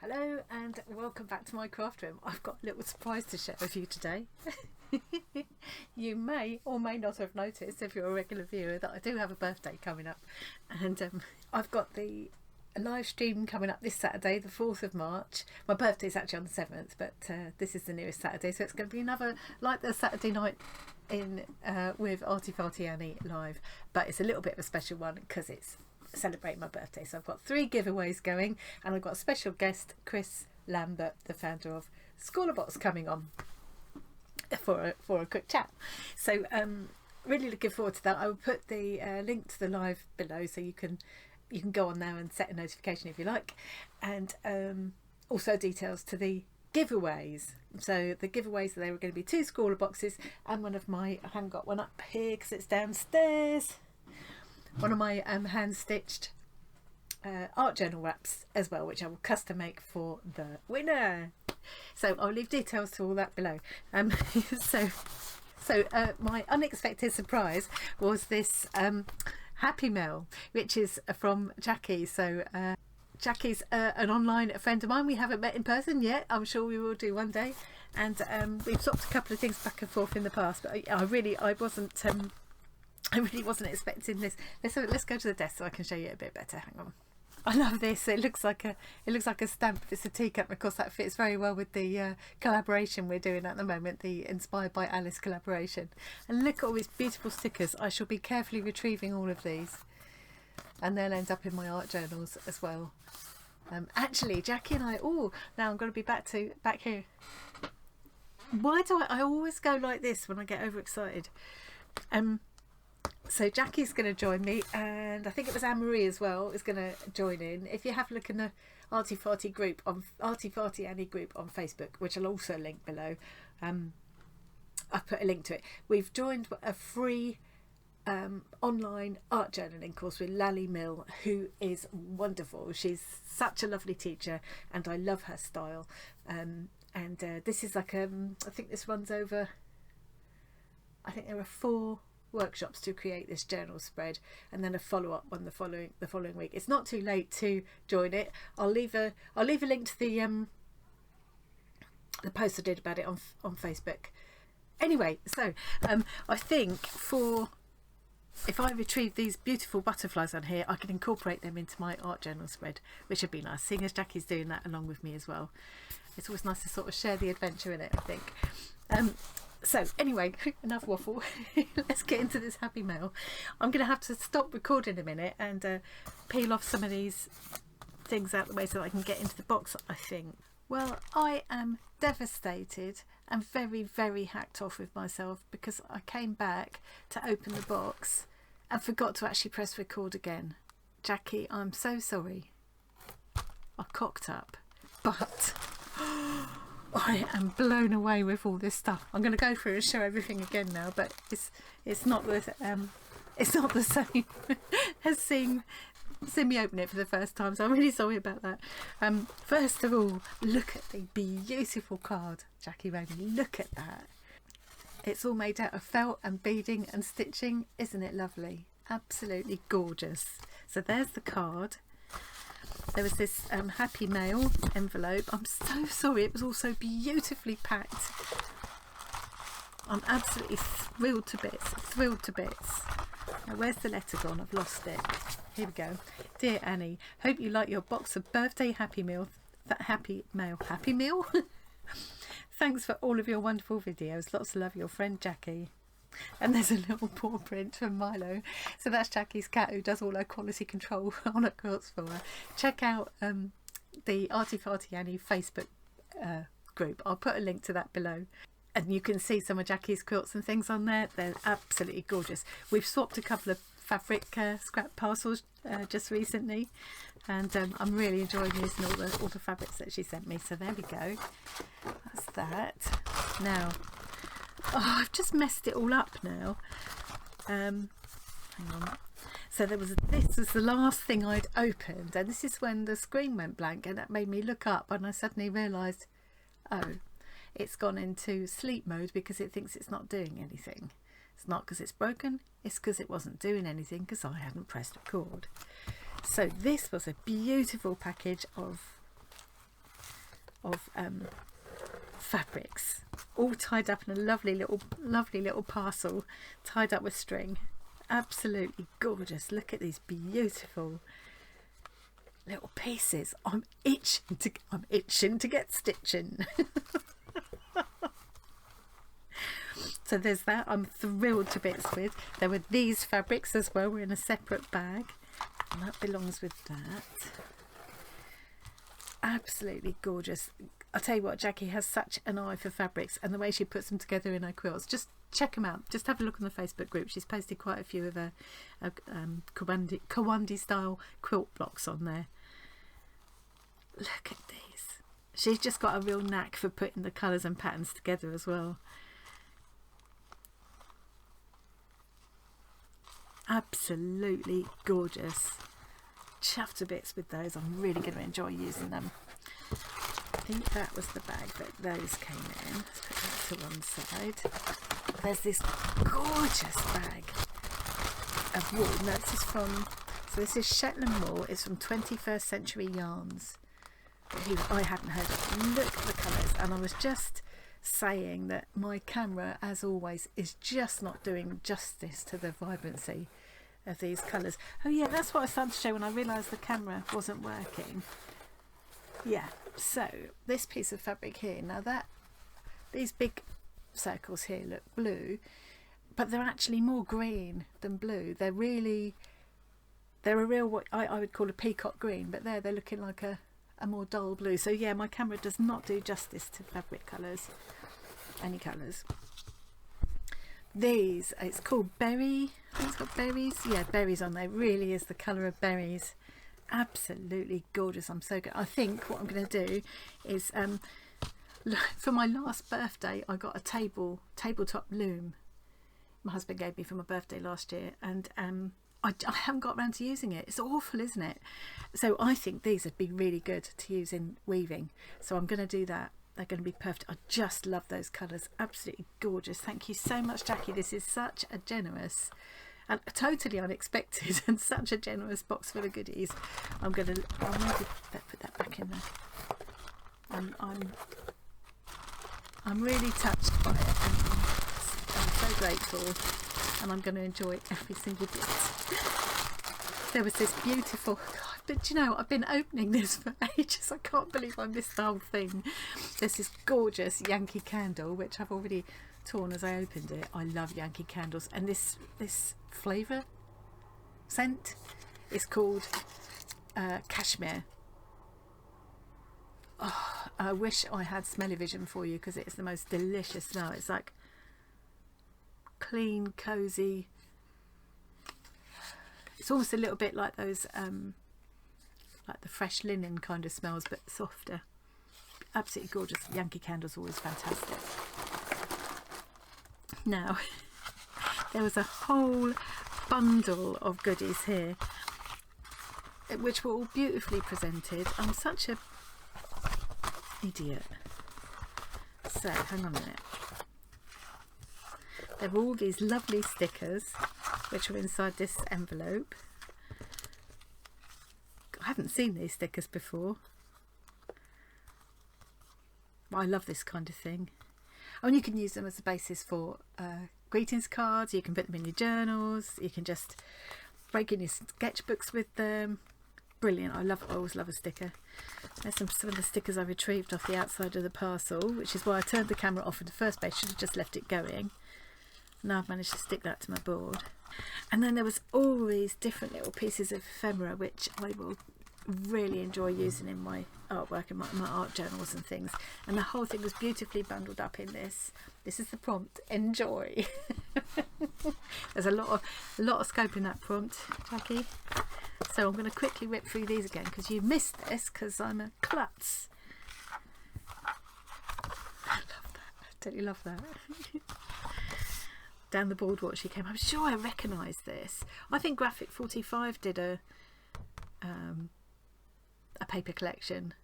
Hello and welcome back to my craft room. I've got a little surprise to share with you today. You may or may not have noticed, if you're a regular viewer, that I do have a birthday coming up, and I've got the live stream coming up this Saturday, the 4th of March. My birthday is actually on the 7th, but this is the nearest Saturday, so it's going to be another like the Saturday night in with ArtyFarty Annie live, but it's a little bit of a special one because it's celebrating my birthday. So I've got 3 giveaways going, and I've got a special guest, Chris Lambert, the founder of Schoolerbox, coming on for a quick chat. So really looking forward to that. I will put the link to the live below, so you can go on there and set a notification if you like, and also details to the giveaways. So the giveaways, there were going to be 2 Schooler boxes and one of my, I haven't got one up here because it's downstairs, one of my hand stitched art journal wraps as well, which I will custom make for the winner. So I'll leave details to all that below. So my unexpected surprise was this Happy Mail, which is from Jacquie. So Jacquie's an online friend of mine. We haven't met in person yet. I'm sure we will do one day, and we've swapped a couple of things back and forth in the past, but I really wasn't expecting this. Let's go to the desk so I can show you it a bit better. Hang on. I love this. It looks like a stamp. It's a teacup. Of course, that fits very well with the collaboration we're doing at the moment, the Inspired by Alice collaboration. And look at all these beautiful stickers. I shall be carefully retrieving all of these, and they'll end up in my art journals as well. Actually, Jacquie and I. Now I'm going to be back here. Why do I always go like this when I get overexcited? So Jacquie's going to join me, and I think it was Anne-Marie as well is going to join in. If you have a look in the ArtyFarty group, on ArtyFarty Annie group on Facebook, which I'll also link below, I've put a link to it. We've joined a free online art journaling course with Laly, Mille, who is wonderful. She's such a lovely teacher and I love her style. This is like I think this runs over, I think there are 4 workshops to create this journal spread, and then a follow-up on the following week. It's not too late to join it. I'll leave a link to the post I did about it on Facebook. Anyway, so I think if I retrieve these beautiful butterflies on here, I can incorporate them into my art journal spread, which would be nice, seeing as Jacquie's doing that along with me as well. It's always nice to sort of share the adventure in it, I think. So anyway, enough waffle. Let's get into this Happy Mail. I'm going to have to stop recording a minute and peel off some of these things out of the way so that I can get into the box, I think. Well, I am devastated and very, very hacked off with myself because I came back to open the box and forgot to actually press record again. Jacquie, I'm so sorry. I cocked up, but I am blown away with all this stuff. I'm going to go through and show everything again now, but it's not the same as seeing me open it for the first time, so I'm really sorry about that. First of all, look at the beautiful card Jacquie made me. Look at that. It's all made out of felt and beading and stitching. Isn't it lovely? Absolutely gorgeous. So there's the card. There was this Happy Mail envelope. I'm so sorry, it was all so beautifully packed. I'm absolutely thrilled to bits. Now where's the letter gone? I've lost it. Here we go. Dear Annie, hope you like your box of birthday Happy Meal. Happy Mail. Thanks for all of your wonderful videos. Lots of love, your friend Jacquie. And there's a little paw print from Mille. So that's Jacquie's cat, who does all her quality control on her quilts for her. Check out the ArtyFarty Annie Facebook group. I'll put a link to that below, and you can see some of Jacquie's quilts and things on there. They're absolutely gorgeous. We've swapped a couple of fabric scrap parcels just recently, and I'm really enjoying using all the fabrics that she sent me. So there we go. That's that. Now, I've just messed it all up now. Hang on. So this was the last thing I'd opened, and this is when the screen went blank, and that made me look up, and I suddenly realised, oh, it's gone into sleep mode because it thinks it's not doing anything. It's not because it's broken, it's because it wasn't doing anything because I hadn't pressed record. So this was a beautiful package of of fabrics, all tied up in a lovely little parcel, tied up with string. Absolutely gorgeous. Look at these beautiful little pieces. I'm itching to get stitching. So there's that. I'm thrilled to bits with. There were these fabrics as well. We're in a separate bag, and that belongs with that. Absolutely gorgeous. I'll tell you what, Jacquie has such an eye for fabrics, and the way she puts them together in her quilts. Just check them out. Just have a look on the Facebook group. She's posted quite a few of her Kawandi style quilt blocks on there. Look at these. She's just got a real knack for putting the colours and patterns together as well. Absolutely gorgeous. Chuffed to bits with those. I'm really going to enjoy using them. I think that was the bag that those came in. Let's put that to one side. There's this gorgeous bag of wool. No, this is from, so this is Shetland wool. It's from 21st Century Yarns. I hadn't heard of. Look at the colours, and I was just saying that my camera, as always, is just not doing justice to the vibrancy of these colours. Oh yeah, that's what I started to show when I realised the camera wasn't working. Yeah, so this piece of fabric here, now that these big circles here look blue, but they're actually more green than blue. They're a real, what I would call a peacock green, but they're looking like a more dull blue. So yeah, my camera does not do justice to fabric colours, any colours. These, it's called berry. I think it's got berries. Yeah, berries on there. It really is the colour of berries. Absolutely gorgeous. I'm so good. I think what I'm going to do is for my last birthday I got a tabletop loom my husband gave me for my birthday last year, and I haven't got around to using it. It's awful, isn't it? So I think these would be really good to use in weaving, so I'm going to do that. They're going to be perfect. I just love those colours. Absolutely gorgeous. Thank you so much, Jacquie. This is such a generous and totally unexpected and such a generous box full of goodies. I'll maybe put that back in there. I'm really touched by it, and I'm so grateful, and I'm going to enjoy every single bit. There was this beautiful, God, but you know, I've been opening this for ages. I can't believe I missed the whole thing. There's this gorgeous Yankee candle, which I've already torn as I opened it. I love Yankee candles, and this flavour scent is called cashmere. Oh, I wish I had smell-o-vision for you, because it's the most delicious smell. It's like clean, cosy. It's almost a little bit like those like the fresh linen kind of smells, but softer. Absolutely gorgeous. Yankee candles, always fantastic. Now there was a whole bundle of goodies here which were all beautifully presented. I'm such a idiot. So hang on a minute. There were all these lovely stickers which were inside this envelope. I haven't seen these stickers before. I love this kind of thing. Oh, and you can use them as a basis for greetings cards. You can put them in your journals. You can just break in your sketchbooks with them. Brilliant. I always love a sticker. There's some of the stickers I retrieved off the outside of the parcel, which is why I turned the camera off in the first place. Should have just left it going. Now I've managed to stick that to my board. And then there was all these different little pieces of ephemera which I will really enjoy using in my artwork and my art journals and things. And the whole thing was beautifully bundled up in this. This is the prompt. Enjoy. There's a lot of scope in that prompt, Jacquie. So I'm going to quickly whip through these again, because you missed this because I'm a klutz. I love that. I totally love that. Down the boardwalk she came. I'm sure I recognise this. I think Graphic 45 did a paper collection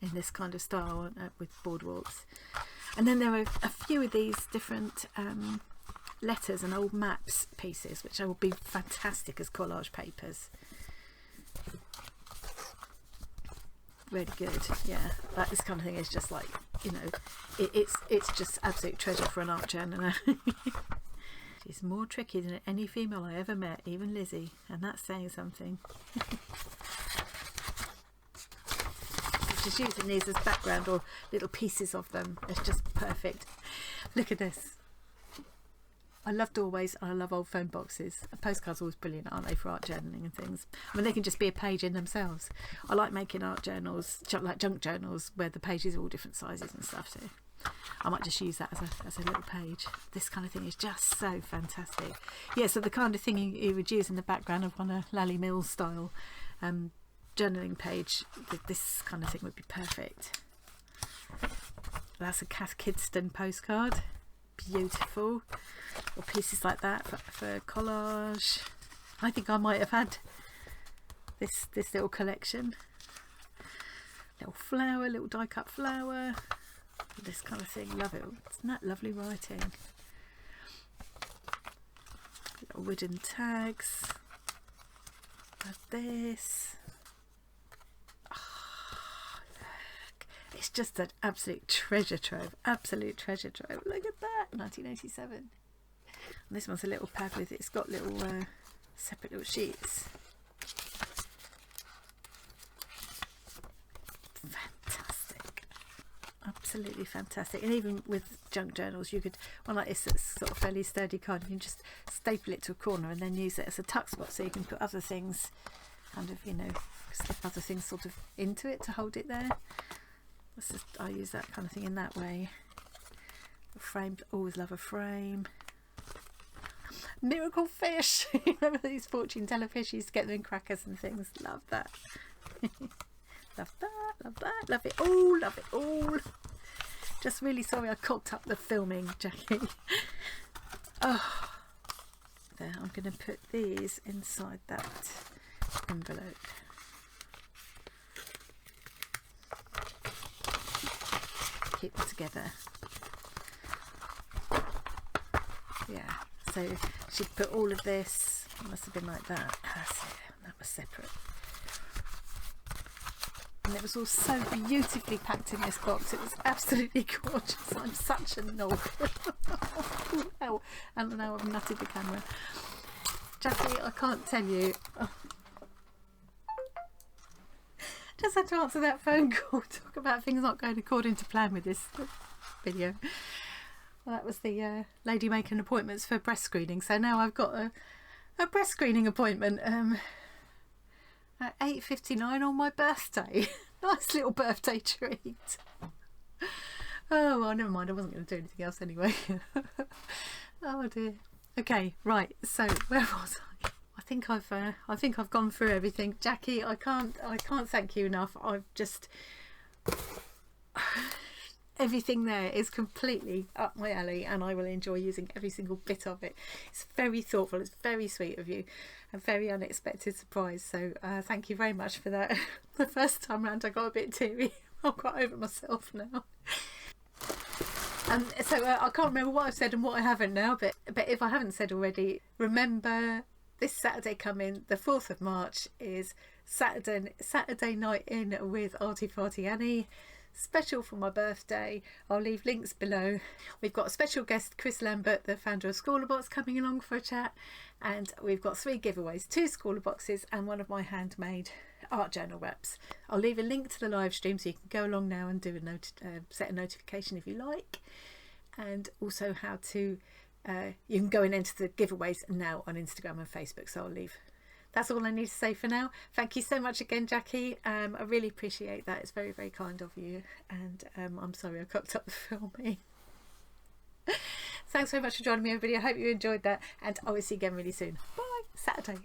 in this kind of style with boardwalks. And then there were a few of these different letters and old maps pieces, which will be fantastic as collage papers. really good. Yeah, that this kind of thing is just like, you know, it's just absolute treasure for an art journaler. She's more tricky than any female I ever met, even Lizzie, and that's saying something. Just using these as background or little pieces of them. It's just perfect. Look at this. I love doorways and I love old phone boxes. Postcards are always brilliant, aren't they, for art journaling and things. I mean, they can just be a page in themselves. I like making art journals, like junk journals, where the pages are all different sizes and stuff too. I might just use that as a little page. This kind of thing is just so fantastic. Yeah, so the kind of thing you would use in the background of on a Laly Mille style journaling page, this kind of thing would be perfect. That's a Cath Kidston postcard. Beautiful. Or pieces like that for collage. I think I might have had this little collection. Little flower, little die cut flower, this kind of thing. Love it. Isn't that lovely writing? Little wooden tags. Love this. It's just an absolute treasure trove. Absolute treasure trove. Look at that. 1987. And this one's a little pad with it. It's got little separate little sheets. Fantastic. Absolutely fantastic. And even with junk journals, you could, one like this that's sort of fairly sturdy kind, you can just staple it to a corner and then use it as a tuck spot, so you can put other things kind of, you know, slip other things sort of into it to hold it there. I use that kind of thing in that way. A frame, always love a frame. Miracle fish. Remember these fortune teller fish? You used to get them in crackers and things. Love that. Love that, love that, love it all, love it all. Just really sorry I cocked up the filming, Jackie. Oh, there, I'm going to put these inside that envelope. Keep them together. Yeah, so she put all of this, it must have been like that. That's it, that was separate. And it was all so beautifully packed in this box. It was absolutely gorgeous. I'm such a knob. Oh, and now I've nutted the camera. Jackie, I can't tell you. Oh. Just had to answer that phone call. Talk about things not going according to plan with this video. Well, that was the lady making appointments for breast screening. So now I've got a breast screening appointment at 8:59 on my birthday. Nice little birthday treat. Oh, well, never mind. I wasn't going to do anything else anyway. Oh dear. Okay, right. So where was I? I think I've gone through everything. Jackie, I can't thank you enough. I've just everything there is completely up my alley, and I will enjoy using every single bit of it. It's very thoughtful, it's very sweet of you, a very unexpected surprise, so thank you very much for that. The first time round I got a bit teary. I'm quite over myself now. So I can't remember what I've said and what I haven't now, but if I haven't said already, remember this Saturday coming, the 4th of March, is Saturday night in with ArtyFarty Annie. Special for my birthday. I'll leave links below. We've got a special guest, Chris Lambert, the founder of Schoolabots, coming along for a chat, and we've got 3 giveaways, 2 Schoolaboxes and one of my handmade art journal wraps. I'll leave a link to the live stream so you can go along now and do set a notification if you like, and also how to you can go and enter the giveaways now on Instagram and Facebook. So I'll leave. That's all I need to say for now. Thank you so much again, Jackie. I really appreciate that. It's very, very kind of you. And I'm sorry I cocked up the filming. Thanks very much for joining me, everybody. I hope you enjoyed that. And I will see you again really soon. Bye. Saturday.